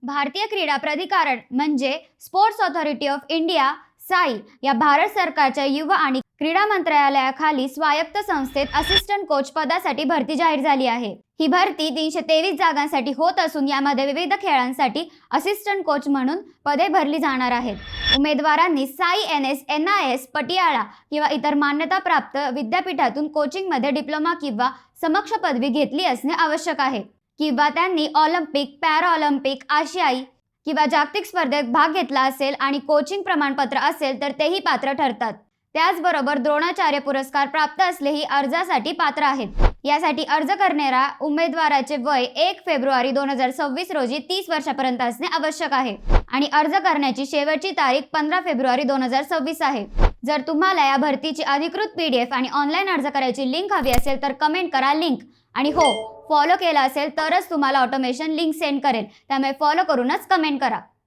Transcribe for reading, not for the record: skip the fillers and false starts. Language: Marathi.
भारतीय क्रीडा प्राधिकरण म्हणजे sports authority of India Sai या भारत सरकारच्या युवा आणि क्रीडा मंत्रालयाखाली स्वायत्त संस्थेत असिस्टंट कोच पदासाठी भरती जाहीर झाली आहे। ही भरती 323 जागांसाठी होत असून यामध्ये विविध खेळांसाठी असिस्टंट कोच म्हणून पदे भरली जाणार आहेत। उमेदवारांनी साई NS पटियाळा किंवा इतर मान्यताप्राप्त विद्यापीठातून कोचिंगमध्ये डिप्लोमा किंवा समकक्ष पदवी घेतली असणे आवश्यक आहे किंवा त्यांनी ऑलिम्पिक, पॅराऑलिम्पिक, आशियाई किंवा जागतिक स्पर्धेत भाग घेतला असेल आणि कोचिंग प्रमाणपत्र असेल तर तेही पात्र ठरतात। त्याचबरोबर द्रोणाचार्य पुरस्कार प्राप्त असलेही अर्जासाठी पात्र आहेत। यासाठी अर्ज करणाऱ्या उमेदवाराचे वय 1 फेब्रुवारी 2026 रोजी 30 वर्षापर्यंत असणे आवश्यक आहे आणि अर्ज करण्याची शेवटची तारीख 15 फेब्रुवारी 2026 आहे। जर तुम्हाला या भरतीची अधिकृत PDF आणि ऑनलाईन अर्ज करायची लिंक हवी असेल तर कमेंट करा लिंक, आणि हो, फॉलो केला असेल तरच तुम्हाला ऑटोमेशन लिंक सेंड करेल, त्यामुळे फॉलो करूनच कमेंट करा।